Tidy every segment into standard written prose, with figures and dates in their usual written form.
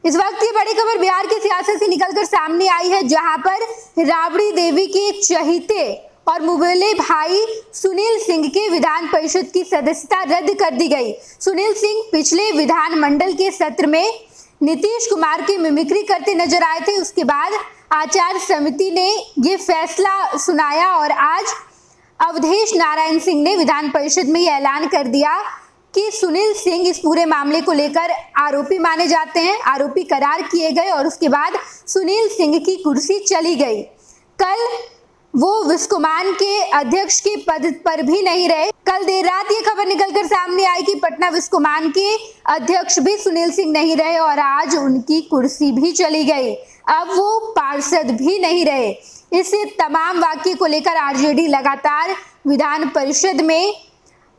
इस वक्त की बड़ी खबर बिहार की सियासत से निकलकर सामने आई है, जहां पर राबड़ी देवी के चहीते और मुबले भाई सुनील सिंह के विधान परिषद की सदस्यता रद्द कर दी गई। सुनील सिंह पिछले विधानमंडल के सत्र में नीतीश कुमार की मिमिक्री करते नजर आए थे। उसके बाद आचार समिति ने ये फैसला सुनाया और आज अवधेश नारायण सिंह ने विधान परिषद में यह ऐलान कर दिया कि सुनील सिंह इस पूरे मामले को लेकर आरोपी माने जाते हैं, आरोपी करार किए गए और उसके बाद सुनील सिंह की कुर्सी चली गई। कल वो विस्कोमान के अध्यक्ष के पद पर भी नहीं रहे। कल देर रात ये खबर निकलकर सामने आई कि पटना विस्कोमान के अध्यक्ष भी सुनील सिंह नहीं रहे और आज उनकी कुर्सी भी चली गई। अब वो पार्षद भी नहीं रहे। इस तमाम वाक्य को लेकर आरजेडी लगातार विधान परिषद में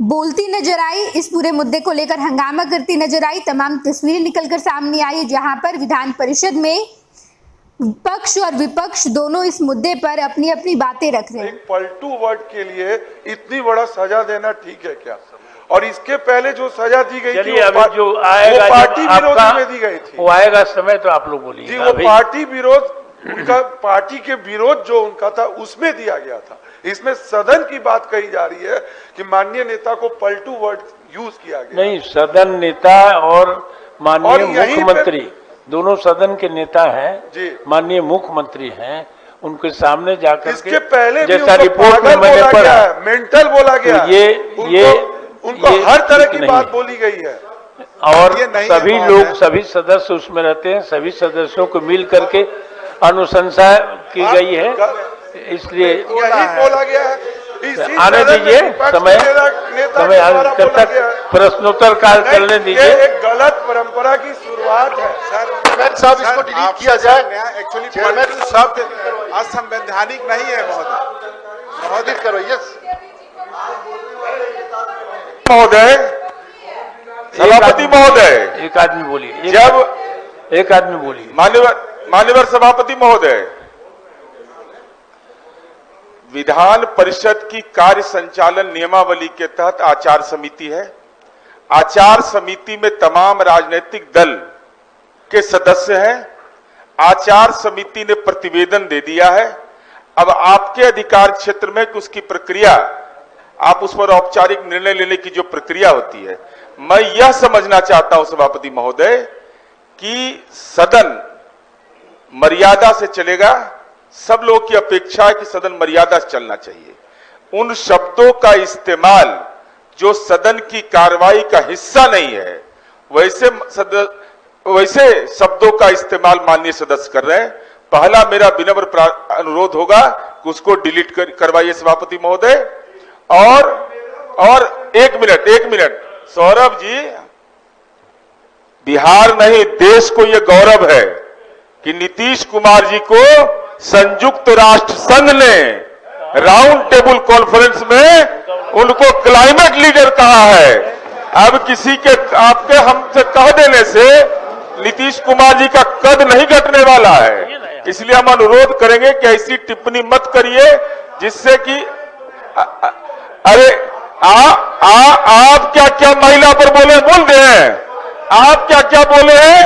बोलती नजर आई, इस पूरे मुद्दे को लेकर हंगामा करती नजर आई। तमाम तस्वीरें निकलकर सामने आई जहां पर विधान परिषद में पक्ष और विपक्ष दोनों इस मुद्दे पर अपनी अपनी बातें रख रहे हैं। एक पलटू वर्ड के लिए इतनी बड़ा सजा देना ठीक है क्या? और इसके पहले जो सजा दी गई थी जो आएगा, वो पार्टी विरोध में दी गई थी। वो आएगा समय तो आप लोग बोलिए जी, वो पार्टी विरोध, उनका पार्टी के विरोध जो उनका था उसमें दिया गया था। इसमें सदन की बात कही जा रही है कि माननीय नेता को पलटू वर्ड यूज किया गया। नहीं, सदन नेता और माननीय मुख्यमंत्री दोनों सदन के नेता हैं, माननीय मुख्यमंत्री हैं, उनके सामने जाकर इसके पहले जैसा रिपोर्ट में मैंने पढ़ा, मेंटल बोला गया, तो ये उनको हर तरह की बात बोली गई है। और सभी लोग, सभी सदस्य उसमें रहते हैं, सभी सदस्यों को मिल करके अनुशंसा की गई है, इसलिए यही बोला गया है। आने दीजिए समय जब तक प्रश्नोत्तर काल चलने दीजिए। एक गलत परंपरा की शुरुआत है सर। साहब इसको डिलीट किया जाए। एक्चुअली पलटू शब्द असंवैधानिक नहीं है महोदय। करो। यस महोदय, सभापति महोदय, एक आदमी बोलिए, जब एक आदमी बोलिए। मान्यवर सभापति महोदय, विधान परिषद की कार्य संचालन नियमावली के तहत आचार समिति है। आचार समिति में तमाम राजनीतिक दल के सदस्य हैं। आचार समिति ने प्रतिवेदन दे दिया है। अब आपके अधिकार क्षेत्र में उसकी प्रक्रिया, आप उस पर औपचारिक निर्णय लेने की जो प्रक्रिया होती है, मैं यह समझना चाहता हूं सभापति महोदय कि सदन मर्यादा से चलेगा। सब लोगों की अपेक्षा है कि सदन मर्यादा से चलना चाहिए। उन शब्दों का इस्तेमाल जो सदन की कार्रवाई का हिस्सा नहीं है, वैसे शब्दों का इस्तेमाल माननीय सदस्य कर रहे हैं। पहला मेरा विनम्र अनुरोध होगा कि उसको डिलीट करवाइए सभापति महोदय। और एक मिनट सौरभ जी, बिहार नहीं देश को यह गौरव है कि नीतीश कुमार जी को संयुक्त राष्ट्र संघ ने राउंड टेबल कॉन्फ्रेंस में उनको क्लाइमेट लीडर कहा है। अब किसी के आपके हमसे कह देने से नीतीश कुमार जी का कद नहीं घटने वाला है। इसलिए हम अनुरोध करेंगे कि ऐसी टिप्पणी मत करिए जिससे कि अरे आप क्या महिला पर बोले, बोल रहे हैं आप क्या बोले हैं?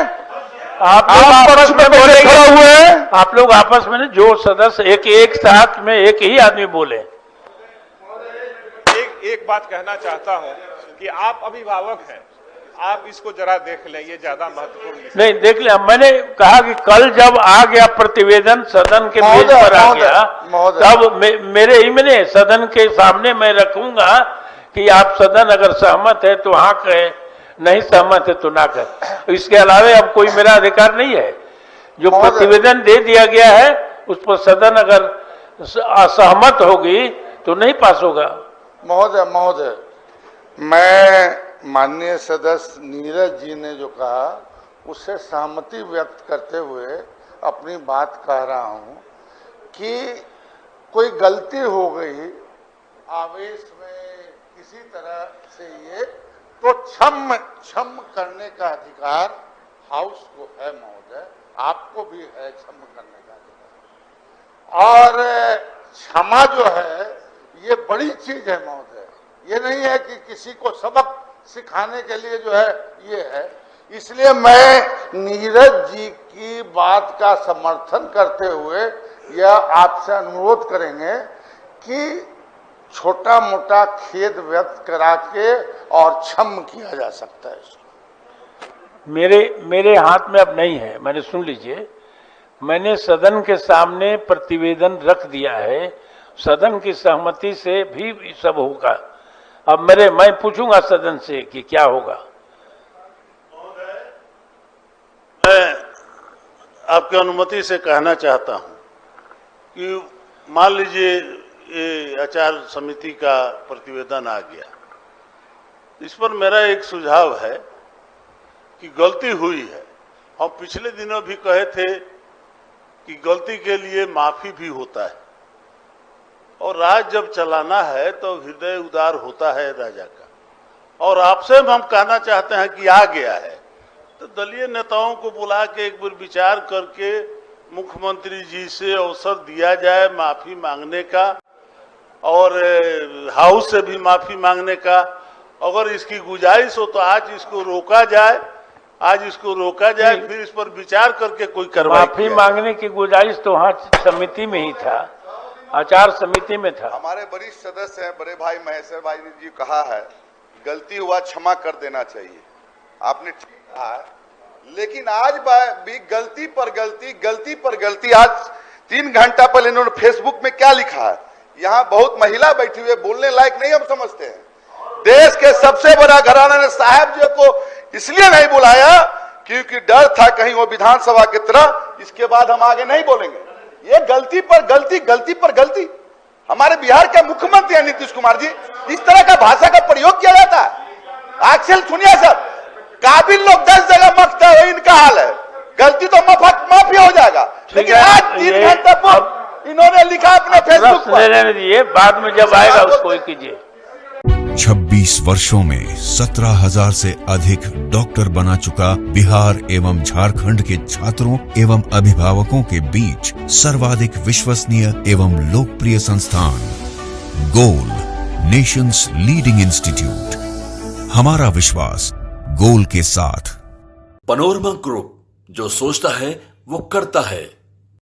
आप आपस में बोले खड़ा हुए हैं। आप लोग आपस में जो सदस्य एक साथ में एक ही आदमी बोले। एक बात कहना चाहता हूं कि आप अभिभावक हैं, आप इसको जरा देख लें, ये ज्यादा महत्वपूर्ण नहीं। देख लिया, मैंने कहा कि कल जब आ गया प्रतिवेदन सदन के मेज पर आ गया, तब मैंने सदन के सामने मैं रखूंगा कि आप सदन अगर सहमत है तो हाँ कहे, नहीं सहमत है तो ना कर। इसके अलावा अब कोई मेरा अधिकार नहीं है। जो प्रतिवेदन दे दिया गया है उस पर सदन अगर असहमत होगी तो नहीं पास होगा। महोदय, मैं माननीय सदस्य नीरज जी ने जो कहा उससे सहमति व्यक्त करते हुए अपनी बात कह रहा हूं कि कोई गलती हो गई आवेश में किसी तरह से, ये तो क्षम करने का अधिकार हाउस को है महोदय, आपको भी है क्षम करने का अधिकार। और क्षमा जो है ये बड़ी चीज है महोदय। ये नहीं है कि किसी को सबक सिखाने के लिए जो है ये है, इसलिए मैं नीरज जी की बात का समर्थन करते हुए यह आपसे अनुरोध करेंगे कि छोटा मोटा खेद व्यक्त करा के और क्षम किया जा सकता है। मेरे हाथ में अब नहीं है, मैंने सुन लीजिए, मैंने सदन के सामने प्रतिवेदन रख दिया है, सदन की सहमति से भी सब होगा। अब मैं पूछूंगा सदन से कि क्या होगा। मैं आपकी अनुमति से कहना चाहता हूं कि मान लीजिए ये आचार समिति का प्रतिवेदन आ गया, इस पर मेरा एक सुझाव है कि गलती हुई है। हम पिछले दिनों भी कहे थे कि गलती के लिए माफी भी होता है, और राज जब चलाना है तो हृदय उदार होता है राजा का। और आपसे हम कहना चाहते हैं कि आ गया है तो दलीय नेताओं को बुला के एक बार विचार करके मुख्यमंत्री जी से अवसर दिया जाए माफी मांगने का, और हाउस से भी माफी मांगने का। अगर इसकी गुजारिश हो तो आज इसको रोका जाए, फिर इस पर विचार करके कोई कार्रवाई। माफी मांगने की गुजारिश तो वहाँ समिति में ही था, आचार समिति में था। हमारे वरिष्ठ सदस्य हैं बड़े भाई महेश्वर भाई ने जी कहा है गलती हुआ क्षमा कर देना चाहिए, आपने ठीक कहा है, लेकिन आज भी गलती पर गलती। आज 3 घंटा पहले इन्होंने फेसबुक में क्या लिखा है, यहाँ बहुत महिला बैठी हुई है, बोलने लायक नहीं हम समझते हैं। देश के सबसे बड़ा घराना ने साहब जी को इसलिए नहीं बुलाया क्योंकि डर था कहीं वो विधानसभा की तरह, इसके बाद हम आगे नहीं बोलेंगे। ये गलती पर गलती। हमारे बिहार के मुख्यमंत्री हैं नीतीश कुमार जी, इस तरह का भाषा का प्रयोग किया जाता है। अक्सर सुनिए सर, काबिल लोग 10 जगह मकते हैं, इनका हाल है। गलती तो माफी हो जाएगा, लेकिन आज 3 घंटे पर इन्होंने लिखा अपने फेसबुक पर। दिए बाद में जब आएगा उसको कीजिए। 26 वर्षों में 17,000 से अधिक डॉक्टर बना चुका बिहार एवं झारखंड के छात्रों एवं अभिभावकों के बीच सर्वाधिक विश्वसनीय एवं लोकप्रिय संस्थान गोल, नेशंस लीडिंग इंस्टीट्यूट। हमारा विश्वास गोल के साथ। पनोरमा ग्रुप, जो सोचता है वो करता है।